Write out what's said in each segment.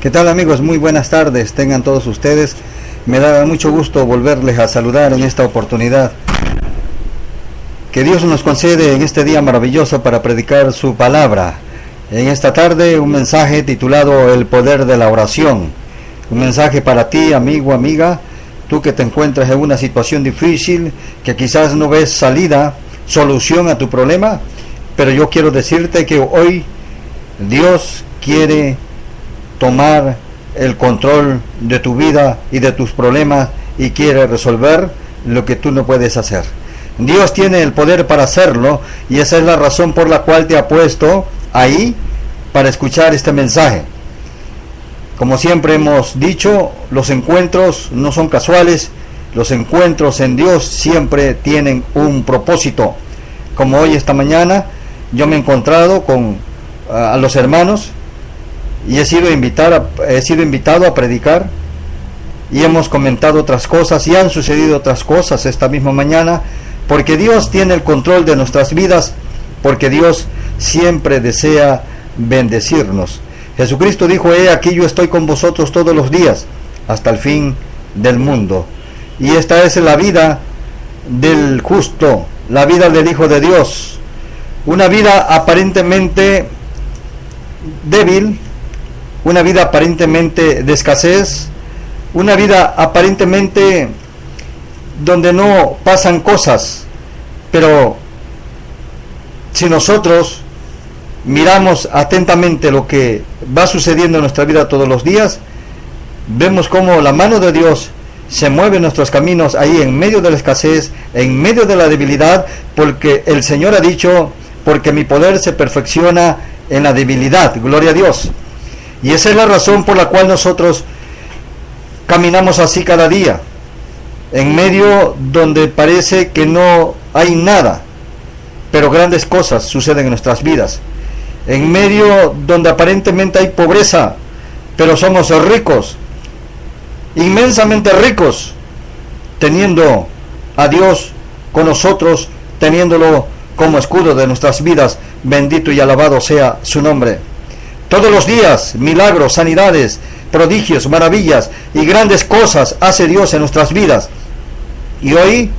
¿Qué tal, amigos? Muy buenas tardes, tengan todos ustedes. Me da mucho gusto volverles a saludar en esta oportunidad. Que Dios nos concede en este día maravilloso para predicar su palabra. En esta tarde un mensaje titulado El poder de la oración. Un mensaje para ti, amigo, amiga, tú que te encuentras en una situación difícil, que quizás no ves salida, solución a tu problema, pero yo quiero decirte que hoy Dios quiere tomar el control de tu vida y de tus problemas y quiere resolver lo que tú no puedes hacer. Dios tiene el poder para hacerlo y esa es la razón por la cual te ha puesto ahí para escuchar este mensaje. Como siempre hemos dicho, los encuentros no son casuales, los encuentros en Dios siempre tienen un propósito. Como hoy, esta mañana, yo me he encontrado con a los hermanos y he sido invitado a predicar y hemos comentado otras cosas y han sucedido otras cosas esta misma mañana, porque Dios tiene el control de nuestras vidas, porque Dios siempre desea bendecirnos. Jesucristo dijo: he aquí yo estoy con vosotros todos los días hasta el fin del mundo. Y esta es la vida del justo, la vida del Hijo de Dios, una vida aparentemente débil, una vida aparentemente de escasez, una vida aparentemente donde no pasan cosas, pero si nosotros miramos atentamente lo que va sucediendo en nuestra vida todos los días, vemos cómo la mano de Dios se mueve en nuestros caminos ahí en medio de la escasez, en medio de la debilidad, porque el Señor ha dicho: porque mi poder se perfecciona en la debilidad. Gloria a Dios. Y esa es la razón por la cual nosotros caminamos así cada día, en medio donde parece que no hay nada, pero grandes cosas suceden en nuestras vidas, en medio donde aparentemente hay pobreza, pero somos ricos, inmensamente ricos, teniendo a Dios con nosotros, teniéndolo como escudo de nuestras vidas. Bendito y alabado sea su nombre. Todos los días, milagros, sanidades, prodigios, maravillas y grandes cosas hace Dios en nuestras vidas. Y hoy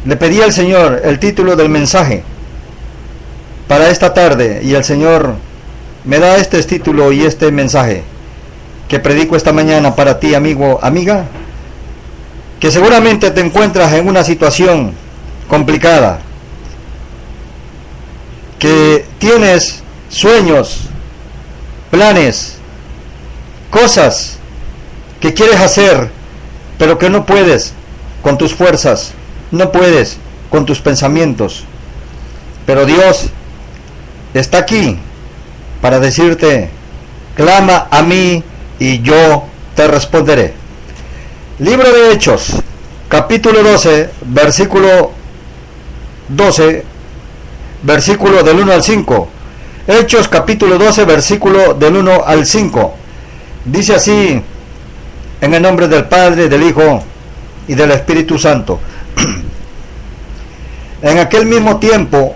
le pedí al Señor el título del mensaje para esta tarde, y el Señor me da este título y este mensaje que predico esta mañana para ti, amigo, amiga, que seguramente te encuentras en una situación complicada, que tienes sueños, planes, cosas que quieres hacer, pero que no puedes con tus fuerzas, no puedes con tus pensamientos. Pero Dios está aquí para decirte: clama a mí y yo te responderé. Libro de Hechos, capítulo 12, versículo 12, versículo del 1 al 5. Hechos capítulo 12, versículo del 1 al 5. Dice así: en el nombre del Padre, del Hijo y del Espíritu Santo. En aquel mismo tiempo,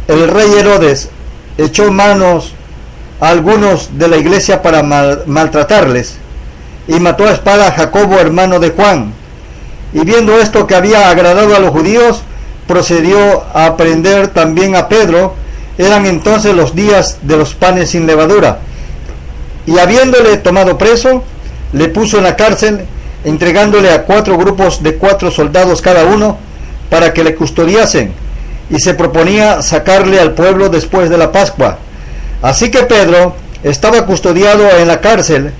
el rey Herodes echó manos a algunos de la iglesia para maltratarles, y mató a espada a Jacobo, hermano de Juan. Y viendo esto que había agradado a los judíos, procedió a prender también a Pedro. Eran entonces los días de los panes sin levadura. Y habiéndole tomado preso, le puso en la cárcel, entregándole a 4 grupos de 4 soldados cada uno, para que le custodiasen, y se proponía sacarle al pueblo después de la Pascua. Así que Pedro estaba custodiado en la cárcel,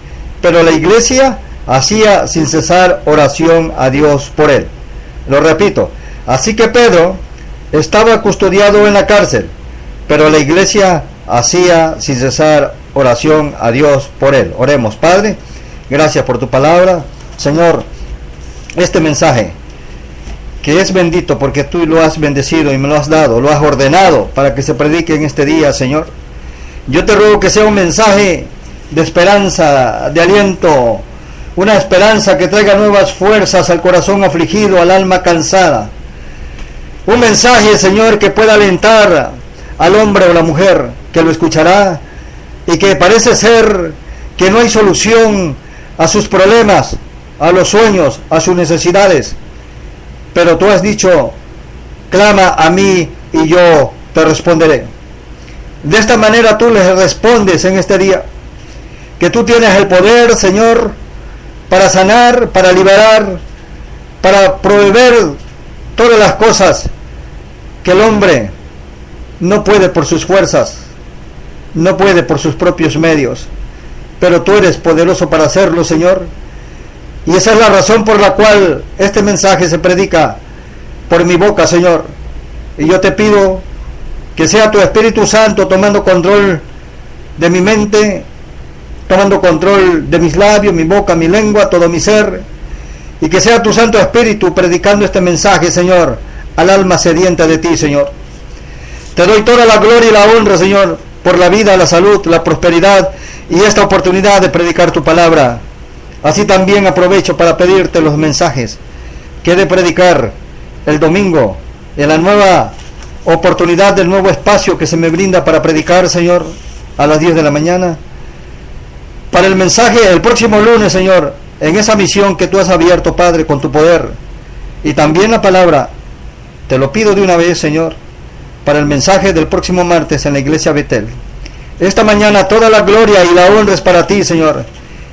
pero la iglesia hacía sin cesar oración a Dios por él. Lo repito: así que Pedro estaba custodiado en la cárcel, pero la iglesia hacía sin cesar oración a Dios por él. Oremos. Padre, gracias por tu palabra. Señor, este mensaje que es bendito porque tú lo has bendecido y me lo has dado, lo has ordenado para que se predique en este día, Señor. Yo te ruego que sea un mensaje de esperanza, de aliento, una esperanza que traiga nuevas fuerzas al corazón afligido, al alma cansada. Un mensaje, Señor, que pueda alentar al hombre o la mujer que lo escuchará, y que parece ser que no hay solución a sus problemas, a los sueños, a sus necesidades. Pero tú has dicho, clama a mí y yo te responderé. De esta manera tú les respondes en este día, que tú tienes el poder, Señor, para sanar, para liberar, para proveer todas las cosas que el hombre no puede por sus fuerzas, no puede por sus propios medios, pero tú eres poderoso para hacerlo, Señor. Y esa es la razón por la cual este mensaje se predica por mi boca, Señor. Y yo te pido que sea tu Espíritu Santo tomando control de mi mente, tomando control de mis labios, mi boca, mi lengua, todo mi ser, y que sea tu Santo Espíritu predicando este mensaje, Señor, al alma sedienta de ti, Señor. Te doy toda la gloria y la honra, Señor, por la vida, la salud, la prosperidad y esta oportunidad de predicar tu palabra. Así también aprovecho para pedirte los mensajes que he de predicar el domingo, en la nueva oportunidad del nuevo espacio que se me brinda para predicar, Señor, a las 10 de la mañana. Para el mensaje el próximo lunes, Señor, en esa misión que tú has abierto, Padre, con tu poder. Y también la palabra, te lo pido de una vez, Señor, para el mensaje del próximo martes en la iglesia Betel. Esta mañana toda la gloria y la honra es para ti, Señor.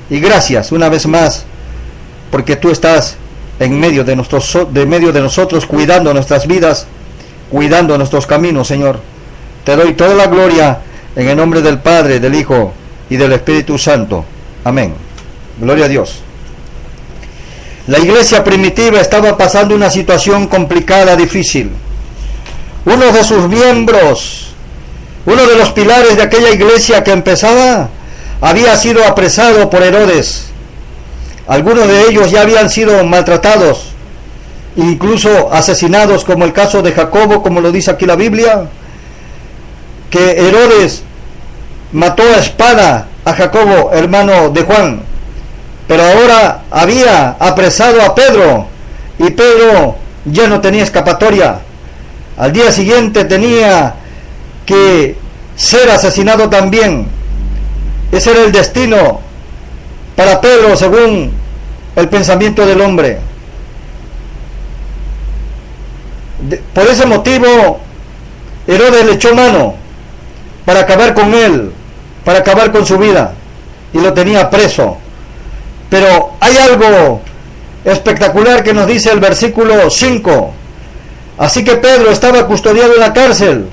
Y gracias una vez más, porque tú estás en medio de nosotros, cuidando nuestras vidas, cuidando nuestros caminos, Señor. Te doy toda la gloria en el nombre del Padre, del Hijo y del Espíritu Santo. Amén. Gloria a Dios. La iglesia primitiva estaba pasando una situación complicada, difícil. Uno de sus miembros, uno de los pilares de aquella iglesia que empezaba, había sido apresado por Herodes. Algunos de ellos ya habían sido maltratados, incluso asesinados, como el caso de Jacobo, como lo dice aquí la Biblia, que Herodes mató a espada a Jacobo, hermano de Juan. Pero ahora había apresado a Pedro, y Pedro ya no tenía escapatoria. Al día siguiente tenía que ser asesinado también. Ese era el destino para Pedro, según el pensamiento del hombre. Por ese motivo, Herodes le echó mano para acabar con él, para acabar con su vida, y lo tenía preso. Pero hay algo espectacular que nos dice el versículo 5. Así que Pedro estaba custodiado en la cárcel,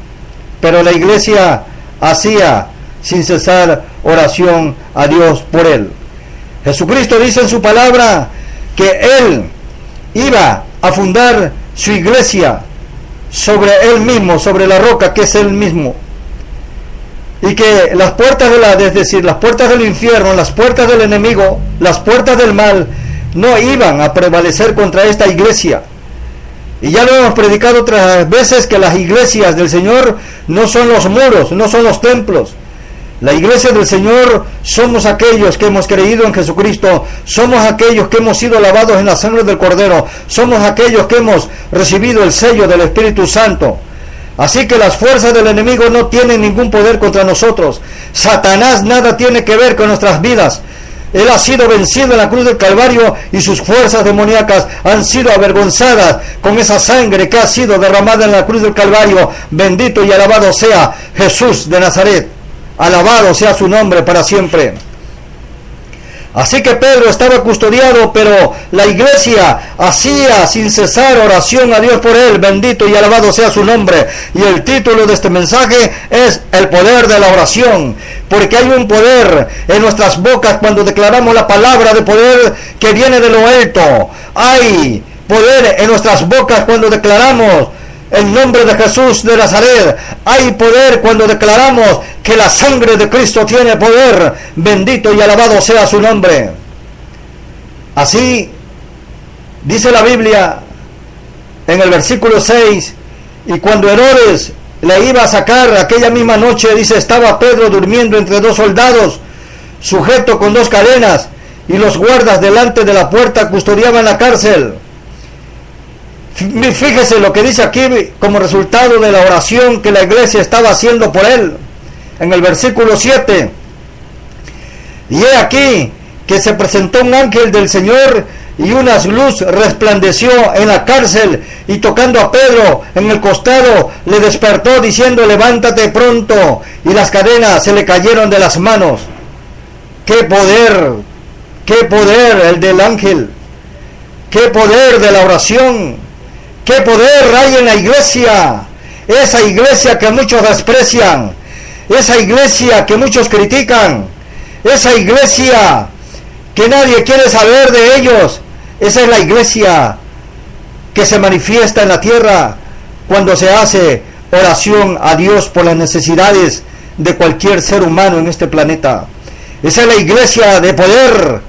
pero la iglesia hacía sin cesar oración a Dios por él. Jesucristo dice en su palabra que él iba a fundar su iglesia sobre él mismo, sobre la roca que es él mismo, y que las puertas las puertas del infierno, las puertas del enemigo, las puertas del mal no iban a prevalecer contra esta iglesia. Y ya lo hemos predicado otras veces, que las iglesias del Señor no son los muros, no son los templos. La iglesia del Señor somos aquellos que hemos creído en Jesucristo, somos aquellos que hemos sido lavados en la sangre del Cordero, somos aquellos que hemos recibido el sello del Espíritu Santo. Así que las fuerzas del enemigo no tienen ningún poder contra nosotros. Satanás nada tiene que ver con nuestras vidas. Él ha sido vencido en la cruz del Calvario y sus fuerzas demoníacas han sido avergonzadas con esa sangre que ha sido derramada en la cruz del Calvario. Bendito y alabado sea Jesús de Nazaret. Alabado sea su nombre para siempre. Así que Pedro estaba custodiado, pero la iglesia hacía sin cesar oración a Dios por él. Bendito y alabado sea su nombre. Y el título de este mensaje es el poder de la oración. Porque hay un poder en nuestras bocas cuando declaramos la palabra de poder que viene de lo alto. Hay poder en nuestras bocas cuando declaramos el nombre de Jesús de Nazaret. Hay poder cuando declaramos que la sangre de Cristo tiene poder. Bendito y alabado sea su nombre. Así dice la Biblia en el versículo 6. Y cuando Herodes le iba a sacar aquella misma noche, dice, estaba Pedro durmiendo entre dos soldados, sujeto con dos cadenas, y los guardas delante de la puerta custodiaban la cárcel. Fíjese lo que dice aquí como resultado de la oración que la iglesia estaba haciendo por él. En el versículo 7 Y he aquí que se presentó un ángel del Señor, y una luz resplandeció en la cárcel, y tocando a Pedro en el costado, le despertó diciendo: levántate pronto. Y las cadenas se le cayeron de las manos. ¡Qué poder el del ángel! ¡Qué poder de la oración! ¡Qué poder hay en la iglesia! Esa iglesia que muchos desprecian, esa iglesia que muchos critican, esa iglesia que nadie quiere saber de ellos. Esa es la iglesia que se manifiesta en la tierra cuando se hace oración a Dios por las necesidades de cualquier ser humano en este planeta. Esa es la iglesia de poder,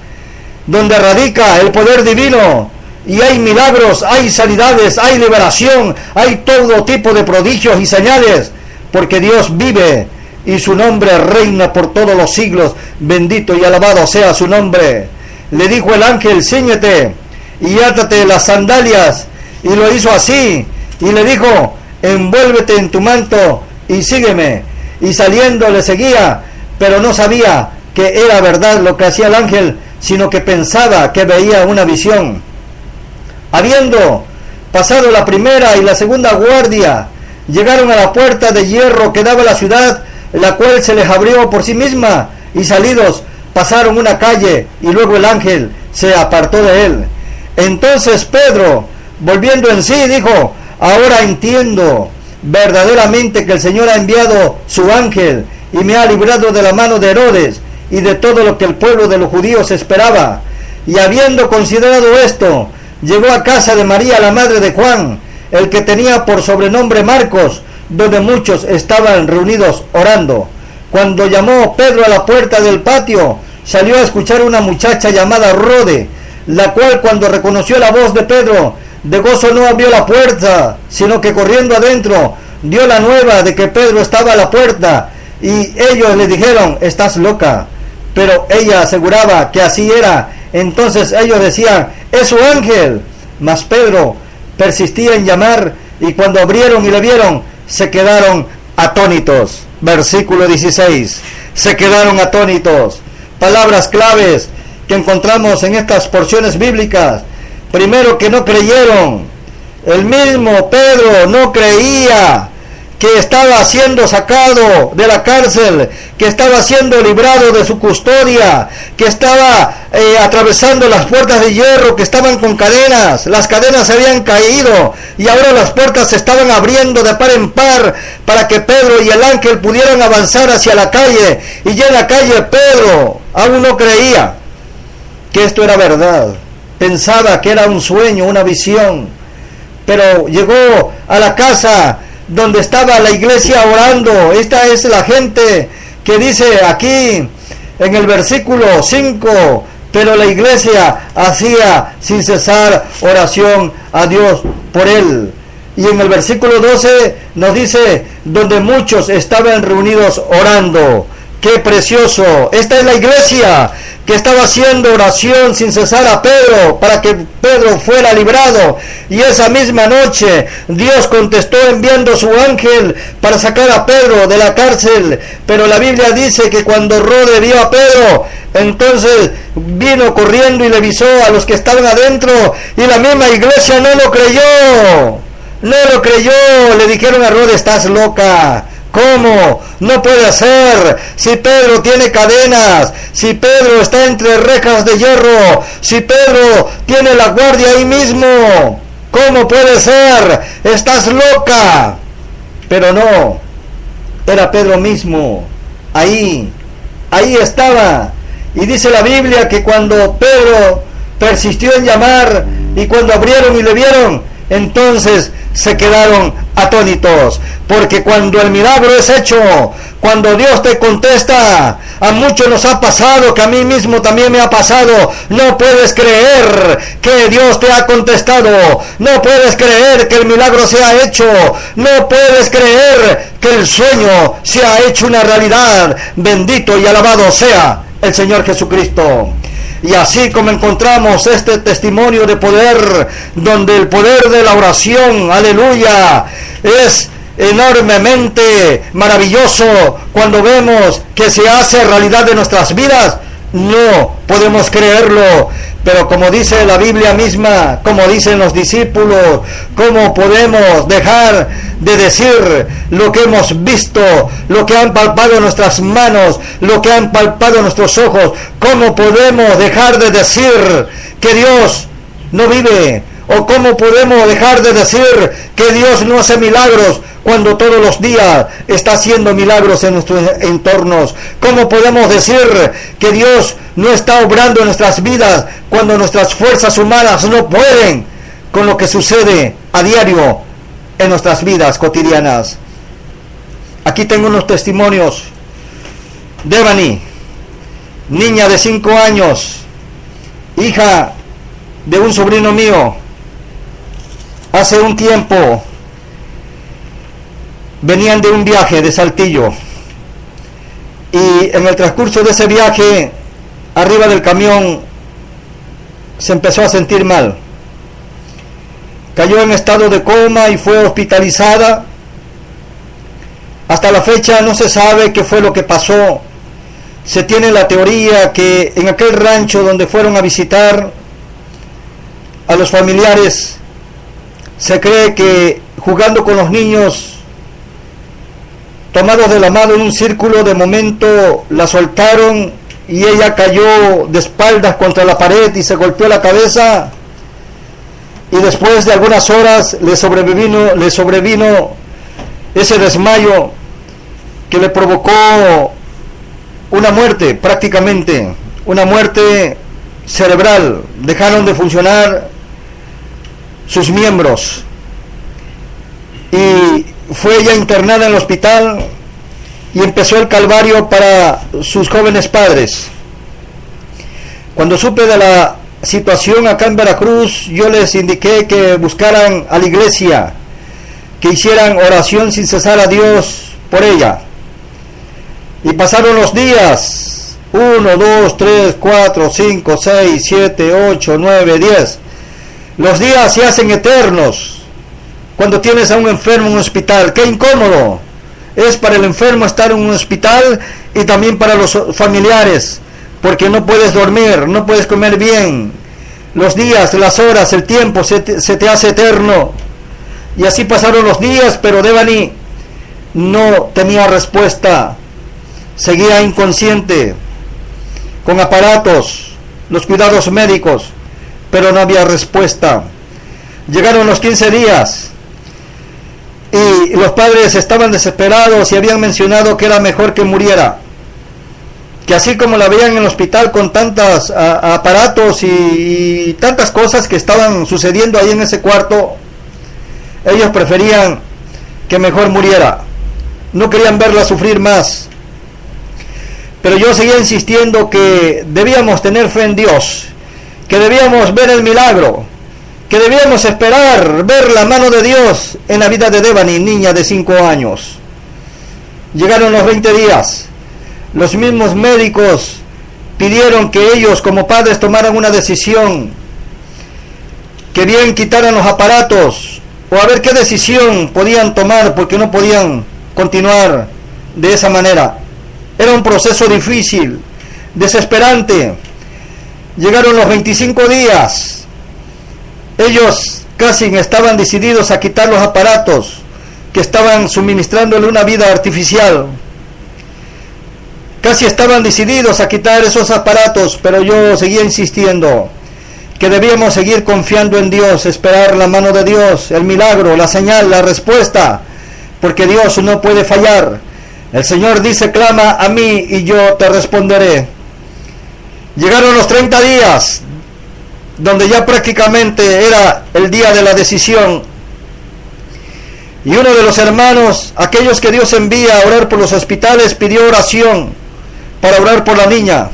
donde radica el poder divino, y hay milagros, hay sanidades, hay liberación, hay todo tipo de prodigios y señales, porque Dios vive y su nombre reina por todos los siglos. Bendito y alabado sea su nombre. Le dijo el ángel: cíñete y átate las sandalias. Y lo hizo así, y le dijo: envuélvete en tu manto y sígueme. Y saliendo le seguía, pero no sabía que era verdad lo que hacía el ángel, sino que pensaba que veía una visión. Habiendo pasado la primera y la segunda guardia, llegaron a la puerta de hierro que daba a la ciudad, la cual se les abrió por sí misma, y salidos pasaron una calle, y luego el ángel se apartó de él. Entonces Pedro, volviendo en sí, dijo: ahora entiendo verdaderamente que el Señor ha enviado su ángel y me ha librado de la mano de Herodes y de todo lo que el pueblo de los judíos esperaba. Y habiendo considerado esto, llegó a casa de María, la madre de Juan, el que tenía por sobrenombre Marcos, donde muchos estaban reunidos orando. Cuando llamó Pedro a la puerta del patio, salió a escuchar una muchacha llamada Rode, la cual, cuando reconoció la voz de Pedro, de gozo no abrió la puerta, sino que corriendo adentro dio la nueva de que Pedro estaba a la puerta. Y ellos le dijeron: estás loca. Pero ella aseguraba que así era. Entonces ellos decían: es su ángel. Mas Pedro persistía en llamar, y cuando abrieron y le vieron, se quedaron atónitos. Versículo 16. Se quedaron atónitos. Palabras claves que encontramos en estas porciones bíblicas. Primero, que no creyeron. El mismo Pedro no creía que estaba siendo sacado de la cárcel, que estaba siendo librado de su custodia, que estaba atravesando las puertas de hierro, que estaban con cadenas. Las cadenas se habían caído y ahora las puertas se estaban abriendo de par en par para que Pedro y el ángel pudieran avanzar hacia la calle. Y ya en la calle Pedro aún no creía que esto era verdad. Pensaba que era un sueño, una visión. Pero llegó a la casa donde estaba la iglesia orando. Esta es la gente que dice aquí en el versículo 5: pero la iglesia hacía sin cesar oración a Dios por él. Y en el versículo 12 nos dice: donde muchos estaban reunidos orando. ¡Qué precioso! Esta es la iglesia que estaba haciendo oración sin cesar a Pedro para que Pedro fuera librado. Y esa misma noche Dios contestó enviando su ángel para sacar a Pedro de la cárcel. Pero la Biblia dice que cuando Rode vio a Pedro, entonces vino corriendo y le avisó a los que estaban adentro, y la misma iglesia no lo creyó. No lo creyó. Le dijeron a Rode: estás loca. ¿Cómo? No puede ser. Si Pedro tiene cadenas, si Pedro está entre rejas de hierro, si Pedro tiene la guardia ahí mismo, ¿cómo puede ser? Estás loca. Pero no, era Pedro mismo. Ahí estaba. Y dice la Biblia que cuando Pedro persistió en llamar, y cuando abrieron y le vieron, entonces se quedaron atónitos. Porque cuando el milagro es hecho, cuando Dios te contesta, a muchos nos ha pasado, que a mí mismo también me ha pasado. No puedes creer que Dios te ha contestado. No puedes creer que el milagro se ha hecho. No puedes creer que el sueño se ha hecho una realidad. Bendito y alabado sea el Señor Jesucristo. Y así como encontramos este testimonio de poder, donde el poder de la oración, aleluya, es enormemente maravilloso cuando vemos que se hace realidad de nuestras vidas, no podemos creerlo, pero como dice la Biblia misma, como dicen los discípulos, ¿cómo podemos dejar de decir lo que hemos visto, lo que han palpado nuestras manos, lo que han palpado nuestros ojos? ¿Cómo podemos dejar de decir que Dios no vive? ¿O cómo podemos dejar de decir que Dios no hace milagros cuando todos los días está haciendo milagros en nuestros entornos? ¿Cómo podemos decir que Dios no está obrando en nuestras vidas cuando nuestras fuerzas humanas no pueden con lo que sucede a diario en nuestras vidas cotidianas? Aquí tengo unos testimonios. Devani, niña de 5 años, hija de un sobrino mío. Hace un tiempo venían de un viaje de Saltillo y en el transcurso de ese viaje, arriba del camión, se empezó a sentir mal. Cayó en estado de coma y fue hospitalizada. Hasta la fecha no se sabe qué fue lo que pasó. Se tiene la teoría que en aquel rancho donde fueron a visitar a los familiares, se cree que jugando con los niños, tomados de la mano en un círculo, de momento la soltaron y ella cayó de espaldas contra la pared y se golpeó la cabeza, y después de algunas horas le sobrevino ese desmayo que le provocó una muerte, prácticamente una muerte cerebral. Dejaron de funcionar sus miembros y fue ella internada en el hospital y empezó el calvario para sus jóvenes padres. Cuando supe de la situación acá en Veracruz, yo les indiqué que buscaran a la iglesia, que hicieran oración sin cesar a Dios por ella. Y pasaron los días, 1, 2, 3, 4, 5, 6, 7, 8, 9, 10. Los días se hacen eternos cuando tienes a un enfermo en un hospital. ¡Qué incómodo es para el enfermo estar en un hospital y también para los familiares! Porque no puedes dormir, no puedes comer bien. Los días, las horas, el tiempo se te hace eterno. Y así pasaron los días, pero Devani no tenía respuesta. Seguía inconsciente, con aparatos, los cuidados médicos, pero no había respuesta. Llegaron los 15 días y los padres estaban desesperados y habían mencionado que era mejor que muriera, que así como la veían en el hospital con tantos aparatos y tantas cosas que estaban sucediendo ahí en ese cuarto, ellos preferían que mejor muriera. No querían verla sufrir más. Pero yo seguía insistiendo que debíamos tener fe en Dios, que debíamos ver el milagro, que debíamos esperar ver la mano de Dios en la vida de Devani, niña de 5 años. Llegaron los 20 días. Los mismos médicos pidieron que ellos como padres tomaran una decisión, que bien quitaran los aparatos, o a ver qué decisión podían tomar, porque no podían continuar de esa manera. Era un proceso difícil, desesperante. Llegaron los 25 días. Ellos casi estaban decididos a quitar los aparatos que estaban suministrándole una vida artificial. Casi estaban decididos a quitar esos aparatos, pero yo seguía insistiendo que debíamos seguir confiando en Dios, esperar la mano de Dios, el milagro, la señal, la respuesta, porque Dios no puede fallar. El Señor dice: clama a mí y yo te responderé. Llegaron los 30 días, donde ya prácticamente era el día de la decisión. Y uno de los hermanos, aquellos que Dios envía a orar por los hospitales, pidió oración para orar por la niña.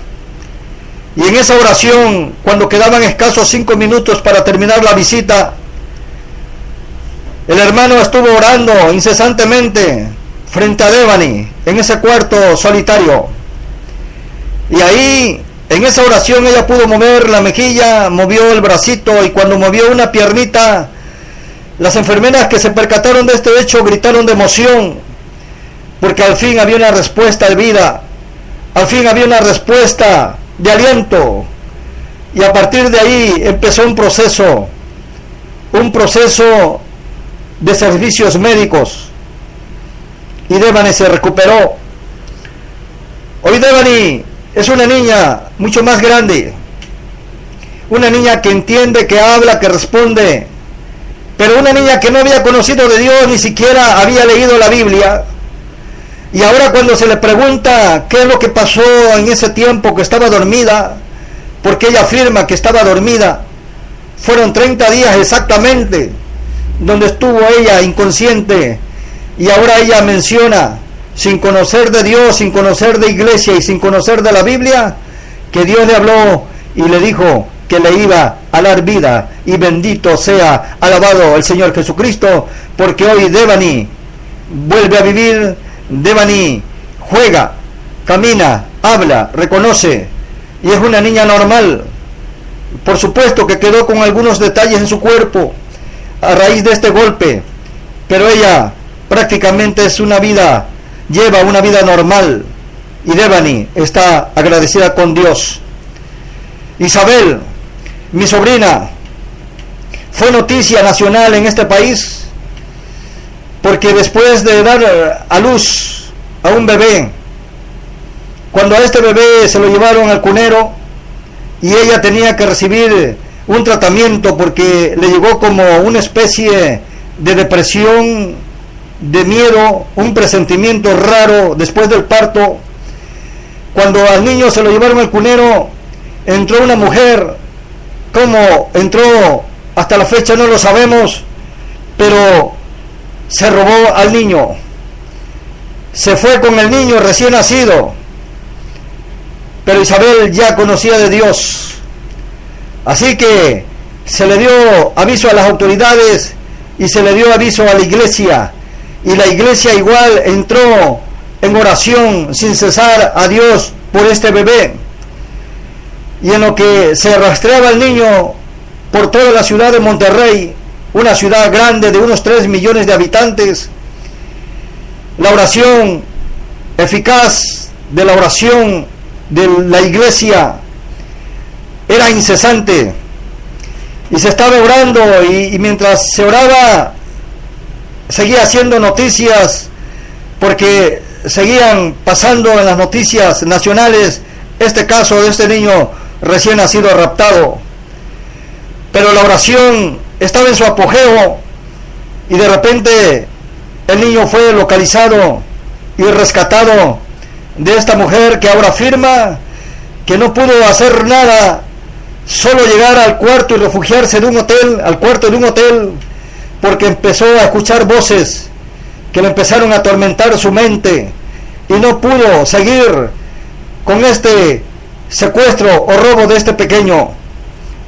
Y en esa oración, cuando quedaban escasos 5 minutos para terminar la visita, el hermano estuvo orando incesantemente frente a Devani, en ese cuarto solitario. Y ahí, en esa oración, ella pudo mover la mejilla, movió el bracito, y cuando movió una piernita, las enfermeras que se percataron de este hecho gritaron de emoción, porque al fin había una respuesta de vida, al fin había una respuesta de aliento. Y a partir de ahí empezó un proceso de servicios médicos. Y Devani se recuperó. Hoy Devani es una niña mucho más grande. Una niña que entiende, que habla, que responde. Pero una niña que no había conocido de Dios, ni siquiera había leído la Biblia. Y ahora cuando se le pregunta qué es lo que pasó en ese tiempo que estaba dormida, porque ella afirma que estaba dormida, fueron 30 días exactamente donde estuvo ella inconsciente, y ahora ella menciona, sin conocer de Dios, sin conocer de iglesia y sin conocer de la Biblia, que Dios le habló y le dijo que le iba a dar vida, y bendito sea, alabado el Señor Jesucristo, porque hoy Devani vuelve a vivir. Devani juega, camina, habla, reconoce, y es una niña normal. Por supuesto que quedó con algunos detalles en su cuerpo a raíz de este golpe, pero ella prácticamente lleva una vida normal, y Devani está agradecida con Dios. Isabel, mi sobrina, fue noticia nacional en este país, porque después de dar a luz a un bebé, cuando a este bebé se lo llevaron al cunero y ella tenía que recibir un tratamiento porque le llegó como una especie de depresión, de miedo, un presentimiento raro después del parto, cuando al niño se lo llevaron al cunero, entró una mujer. ¿Cómo entró? Hasta la fecha no lo sabemos, pero se robó al niño, se fue con el niño recién nacido. Pero Isabel ya conocía de Dios, así que se le dio aviso a las autoridades y se le dio aviso a la iglesia, y la iglesia igual entró en oración sin cesar a Dios por este bebé. Y en lo que se rastreaba el niño por toda la ciudad de Monterrey, una ciudad grande de unos 3 millones de habitantes, la oración eficaz de la oración de la iglesia era incesante, y se estaba orando, y mientras se oraba seguía haciendo noticias, porque seguían pasando en las noticias nacionales este caso de este niño recién nacido raptado. Pero la oración estaba en su apogeo, y de repente el niño fue localizado y rescatado de esta mujer, que ahora afirma que no pudo hacer nada, solo llegar al cuarto y refugiarse al cuarto de un hotel, porque empezó a escuchar voces que le empezaron a atormentar su mente, y no pudo seguir con este secuestro o robo de este pequeño.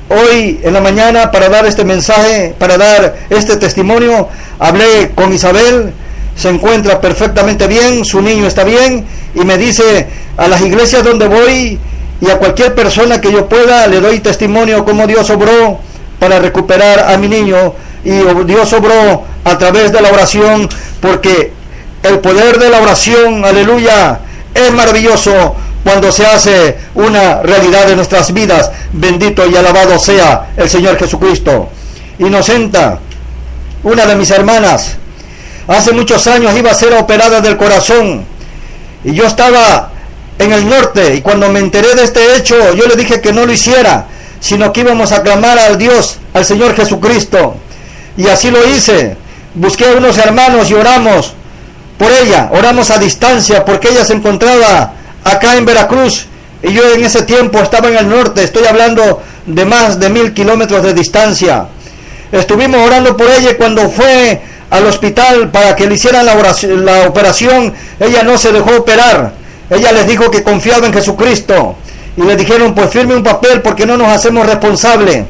Hoy en la mañana, para dar este mensaje, para dar este testimonio, hablé con Isabel. Se encuentra perfectamente bien, su niño está bien, y me dice: a las iglesias donde voy y a cualquier persona que yo pueda, le doy testimonio cómo Dios obró para recuperar a mi niño, y Dios obró a través de la oración, porque el poder de la oración, aleluya, es maravilloso cuando se hace una realidad de nuestras vidas. Bendito y alabado sea el Señor Jesucristo. Inocenta, una de mis hermanas, hace muchos años iba a ser operada del corazón, y yo estaba en el norte, y cuando me enteré de este hecho, yo le dije que no lo hiciera, sino que íbamos a clamar al Dios, al Señor Jesucristo, y así lo hice. Busqué a unos hermanos y oramos por ella, oramos a distancia, porque ella se encontraba acá en Veracruz, y yo en ese tiempo estaba en el norte. Estoy hablando de más de 1000 kilómetros de distancia. Estuvimos orando por ella, y cuando fue al hospital para que le hicieran la operación, ella no se dejó operar. Ella les dijo que confiaba en Jesucristo, y le dijeron: pues firme un papel, porque no nos hacemos responsable.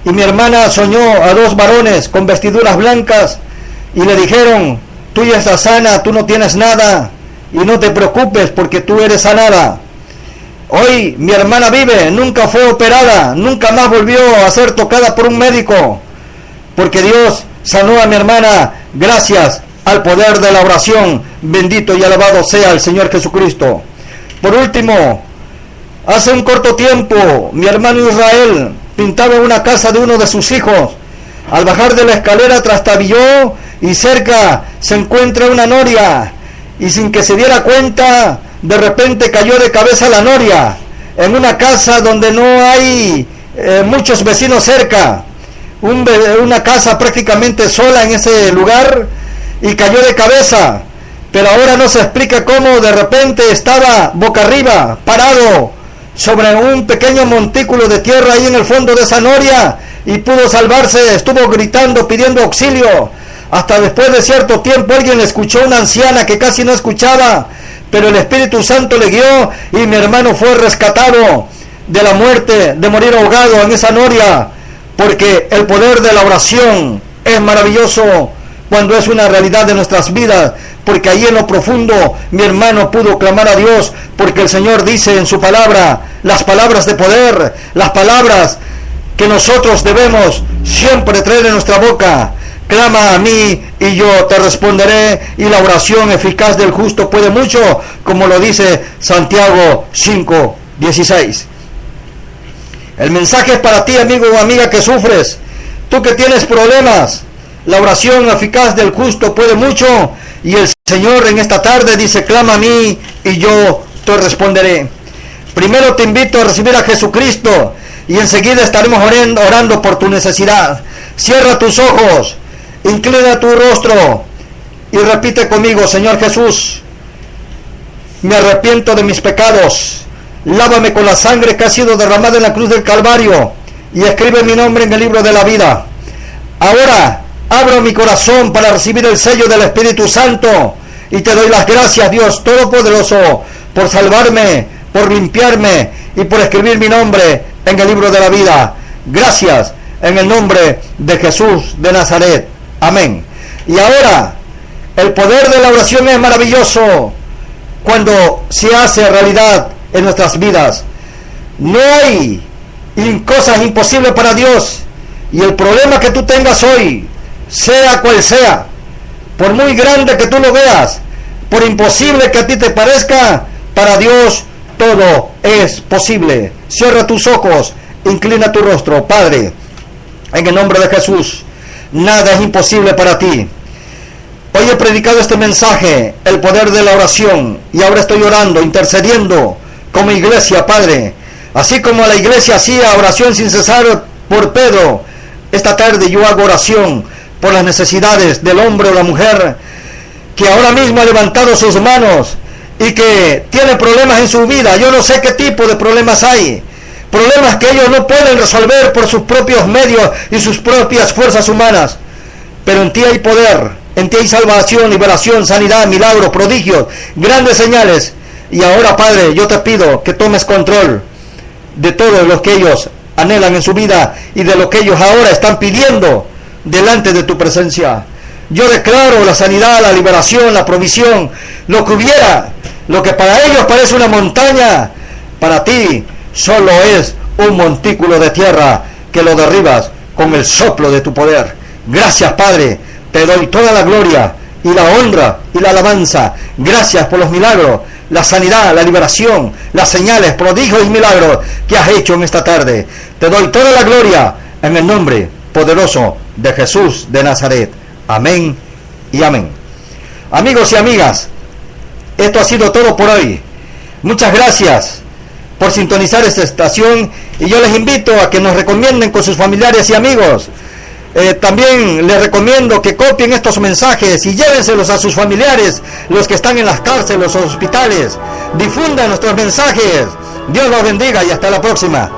Y mi hermana soñó a 2 varones con vestiduras blancas, y le dijeron: tú ya estás sana, tú no tienes nada, y no te preocupes porque tú eres sanada. Hoy mi hermana vive, nunca fue operada, nunca más volvió a ser tocada por un médico, porque Dios sanó a mi hermana gracias al poder de la oración. Bendito y alabado sea el Señor Jesucristo. Por último, Hace un corto tiempo, mi hermano Israel pintaba una casa de uno de sus hijos. Al bajar de la escalera trastabilló y cerca se encuentra una noria. Y sin que se diera cuenta, de repente cayó de cabeza la noria en una casa donde no hay muchos vecinos cerca. Una casa prácticamente sola en ese lugar, y cayó de cabeza. Pero ahora no se explica cómo de repente estaba boca arriba, parado sobre un pequeño montículo de tierra ahí en el fondo de esa noria, y pudo salvarse. Estuvo gritando, pidiendo auxilio. Hasta después de cierto tiempo alguien escuchó, una anciana que casi no escuchaba, pero el Espíritu Santo le guió y mi hermano fue rescatado de la muerte, de morir ahogado en esa noria, porque el poder de la oración es maravilloso cuando es una realidad de nuestras vidas, porque ahí en lo profundo mi hermano pudo clamar a Dios, porque el Señor dice en su palabra, las palabras de poder, las palabras que nosotros debemos siempre traer en nuestra boca. Clama a mí y yo te responderé, y la oración eficaz del justo puede mucho, como lo dice Santiago 5:16. El mensaje es para ti, amigo o amiga que sufres, tú que tienes problemas. La oración eficaz del justo puede mucho, y el Señor en esta tarde dice, clama a mí y yo te responderé. Primero te invito a recibir a Jesucristo, y enseguida estaremos orando por tu necesidad. Cierra tus ojos, inclina tu rostro y repite conmigo: Señor Jesús, me arrepiento de mis pecados, lávame con la sangre que ha sido derramada en la cruz del Calvario y escribe mi nombre en el libro de la vida. Ahora abro mi corazón para recibir el sello del Espíritu Santo y te doy las gracias, Dios Todopoderoso, por salvarme, por limpiarme y por escribir mi nombre en el libro de la vida. Gracias en el nombre de Jesús de Nazaret. Amén. Y ahora, el poder de la oración es maravilloso cuando se hace realidad en nuestras vidas. No hay cosas imposibles para Dios, y el problema que tú tengas hoy, sea cual sea, por muy grande que tú lo veas, por imposible que a ti te parezca, para Dios todo es posible. Cierra tus ojos, inclina tu rostro. Padre, en el nombre de Jesús, nada es imposible para ti. Hoy he predicado este mensaje, el poder de la oración, y ahora estoy orando, intercediendo como iglesia, Padre. Así como la iglesia hacía oración sin cesar por Pedro, esta tarde yo hago oración por las necesidades del hombre o la mujer que ahora mismo ha levantado sus manos y que tiene problemas en su vida. Yo no sé qué tipo de problemas hay, problemas que ellos no pueden resolver por sus propios medios y sus propias fuerzas humanas, pero en ti hay poder, en ti hay salvación, liberación, sanidad, milagros, prodigios, grandes señales. Y ahora, Padre, yo te pido que tomes control de todo lo que ellos anhelan en su vida y de lo que ellos ahora están pidiendo delante de tu presencia. Yo declaro la sanidad, la liberación, la provisión, lo que hubiera, lo que para ellos parece una montaña, para ti solo es un montículo de tierra que lo derribas con el soplo de tu poder. Gracias, Padre, te doy toda la gloria y la honra y la alabanza. Gracias por los milagros, la sanidad, la liberación, las señales, prodigios y milagros que has hecho en esta tarde. Te doy toda la gloria en el nombre poderoso de Jesús de Nazaret. Amén y amén. Amigos y amigas, esto ha sido todo por hoy. Muchas gracias por sintonizar esta estación, y yo les invito a que nos recomienden con sus familiares y amigos. También les recomiendo que copien estos mensajes y llévenselos a sus familiares, los que están en las cárceles, los hospitales. Difundan nuestros mensajes. Dios los bendiga y hasta la próxima.